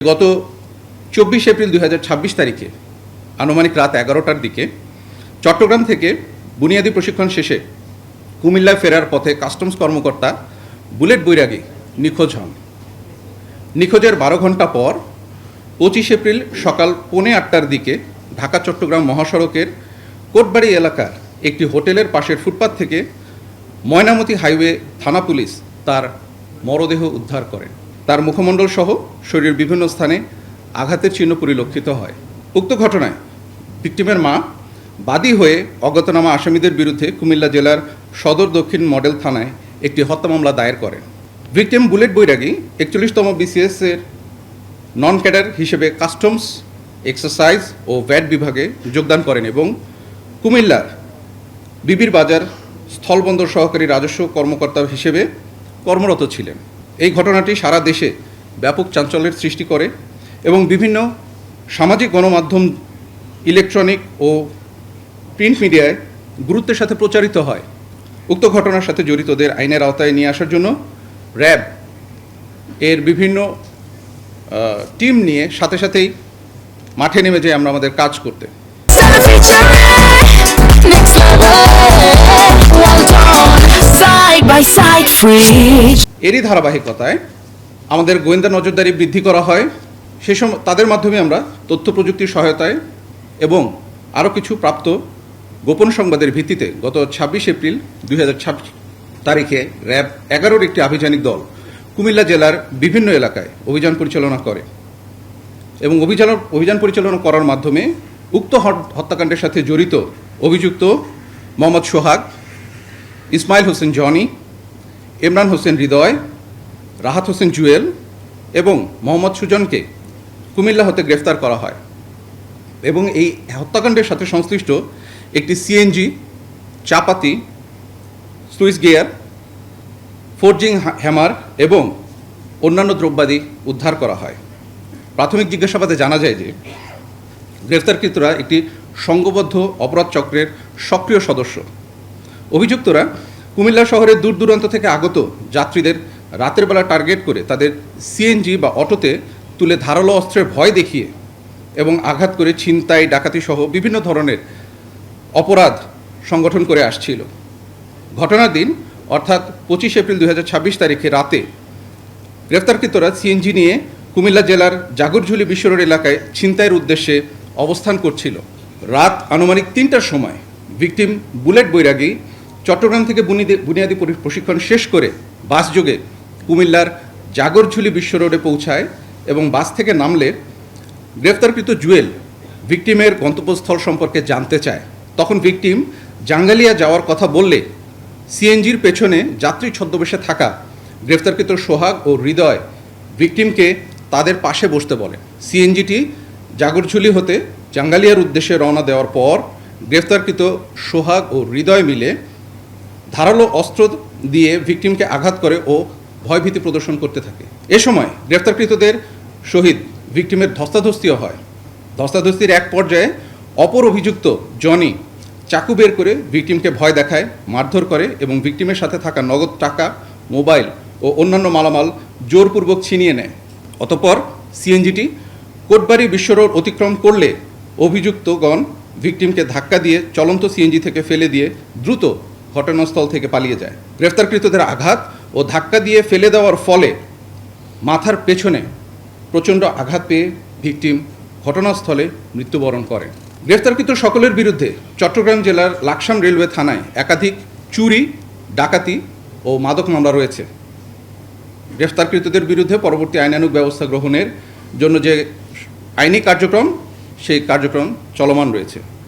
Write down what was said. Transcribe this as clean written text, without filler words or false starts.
গত 24 এপ্রিল 2026 তারিখে আনুমানিক রাত 11টার দিকে চট্টগ্রাম থেকে বুনিয়াদী প্রশিক্ষণ শেষে কুমিল্লায় ফেরার পথে কাস্টমস কর্মকর্তা বুলেট বৈরাগী নিখোঁজ হন। নিখোঁজের 12 ঘন্টা পর 25 এপ্রিল সকাল 8:45টার দিকে ঢাকা চট্টগ্রাম মহাসড়কের কোটবাড়ি এলাকার একটি হোটেলের পাশের ফুটপাত থেকে ময়নামতি হাইওয়ে থানা পুলিশ তার মরদেহ উদ্ধার করেন। তার মুখমণ্ডল সহ শরীরের বিভিন্ন স্থানে আঘাতের চিহ্ন পরিলক্ষিত হয়। উক্ত ঘটনায় ভিকটিমের মা বাদী হয়ে অজ্ঞাতনামা আসামিদের বিরুদ্ধে কুমিল্লা জেলার সদর দক্ষিণ মডেল থানায় একটি হত্যা মামলা দায়ের করেন। ভিকটিম বুলেট বৈরাগী 41তম BCS-এর নন ক্যাডার হিসেবে কাস্টমস, এক্সারসাইজ ও ভ্যাট বিভাগে যোগদান করেন এবং কুমিল্লার বিবির বাজার স্থলবন্দর সহকারী রাজস্ব কর্মকর্তা হিসেবে কর্মরত ছিলেন। এই ঘটনাটি সারা দেশে ব্যাপক চাঞ্চল্যের সৃষ্টি করে এবং বিভিন্ন সামাজিক গণমাধ্যম, ইলেকট্রনিক ও প্রিন্ট মিডিয়ায় গুরুত্বের সাথে প্রচারিত হয়। উক্ত ঘটনার সাথে জড়িতদের আইনের আওতায় নিয়ে আসার জন্য র্যাব এর বিভিন্ন টিম নিয়ে সাথে সাথেই মাঠে নেমে যাই আমরা আমাদের কাজ করতে। এরই ধারাবাহিকতায় আমাদের গোয়েন্দা নজরদারি বৃদ্ধি করা হয়। সে সময় তাদের মাধ্যমে আমরা তথ্য প্রযুক্তির সহায়তায় এবং আরও কিছু প্রাপ্ত গোপন সংবাদের ভিত্তিতে গত 26 এপ্রিল 2026 তারিখে র্যাব 11-র একটি আভিযানিক দল কুমিল্লা জেলার বিভিন্ন এলাকায় অভিযান পরিচালনা করে এবং অভিযান পরিচালনা করার মাধ্যমে উক্ত হত্যাকাণ্ডের সাথে জড়িত অভিযুক্ত মোহাম্মদ সোহাগ, ইসমাইল হোসেন জনি, ইমরান হোসেন হৃদয়, রাহাত হোসেন জুয়েল এবং মোহাম্মদ সুজনকে কুমিল্লা হতে গ্রেফতার করা হয় এবং এই হত্যাকাণ্ডের সাথে সংশ্লিষ্ট একটি সিএনজি, চাপাতি, সুইচ গিয়ার, ফোর্জিং হ্যামার এবং অন্যান্য দ্রব্যাদি উদ্ধার করা হয়। প্রাথমিক জিজ্ঞাসাবাদে জানা যায় যে গ্রেফতারকৃতরা একটি সংঘবদ্ধ অপরাধ চক্রের সক্রিয় সদস্য। অভিযুক্তরা কুমিল্লা শহরের দূর দূরান্ত থেকে আগত যাত্রীদের রাতের বেলা টার্গেট করে তাদের সিএনজি বা অটোতে তুলে ধারালো অস্ত্রের ভয় দেখিয়ে এবং আঘাত করে ছিনতাই, ডাকাতি সহ বিভিন্ন ধরনের অপরাধ সংগঠন করে আসছিল। ঘটনার দিন অর্থাৎ 25 এপ্রিল 2026 তারিখে রাতে গ্রেফতারকৃতরা সিএনজি নিয়ে কুমিল্লা জেলার জাগরঝুলি বিশ্ব রোড এলাকায় ছিনতাইয়ের উদ্দেশ্যে অবস্থান করছিল। রাত আনুমানিক 3টার সময় ভিকটিম বুলেট বৈরাগী চট্টগ্রাম থেকে বুনিয়াদী প্রশিক্ষণ শেষ করে বাসযোগে কুমিল্লার জাগরঝুলি বিশ্ব রোডে পৌঁছায় এবং বাস থেকে নামলে গ্রেফতারকৃত জুয়েল ভিকটিমের গন্তব্যস্থল সম্পর্কে জানতে চায়। তখন ভিকটিম জাঙ্গালিয়া যাওয়ার কথা বললে সিএনজির পেছনে যাত্রী ছদ্মবেশে থাকা গ্রেফতারকৃত সোহাগ ও হৃদয় ভিকটিমকে তাদের পাশে বসতে বলে। সিএনজিটি জাগরঝুলি হতে জাঙ্গালিয়ার উদ্দেশ্যে রওনা দেওয়ার পর গ্রেফতারকৃত সোহাগ ও হৃদয় মিলে ধারালো অস্ত্র দিয়ে ভিকটিমকে আঘাত করে ও ভয়ভীতি প্রদর্শন করতে থাকে। এ সময় গ্রেফতারকৃতদের সহিত ভিকটিমের ধস্তাধস্তিও হয়। ধস্তাধস্তির এক পর্যায়ে অপর অভিযুক্ত জনি চাকু বের করে ভিকটিমকে ভয় দেখায়, মারধর করে এবং ভিকটিমের সাথে থাকা নগদ টাকা, মোবাইল ও অন্যান্য মালামাল জোরপূর্বক ছিনিয়ে নেয়। অতঃপর সিএনজিটি কোটবাড়ি বিশ্ব রোড অতিক্রম করলে অভিযুক্তগণ ভিকটিমকে ধাক্কা দিয়ে চলন্ত সিএনজি থেকে ফেলে দিয়ে দ্রুত ঘটনাস্থল থেকে পালিয়ে যায়। গ্রেফতারকৃতদের আঘাত ও ধাক্কা দিয়ে ফেলে দেওয়ার ফলে মাথার পেছনে প্রচণ্ড আঘাত পেয়ে ভিকটিম ঘটনাস্থলে মৃত্যুবরণ করে। গ্রেফতারকৃত সকলের বিরুদ্ধে চট্টগ্রাম জেলার লাকসাম রেলওয়ে থানায় একাধিক চুরি, ডাকাতি ও মাদক মামলা রয়েছে। গ্রেফতারকৃতদের বিরুদ্ধে পরবর্তী আইনানুগ ব্যবস্থা গ্রহণের জন্য যে আইনি কার্যক্রম, সেই কার্যক্রম চলমান রয়েছে।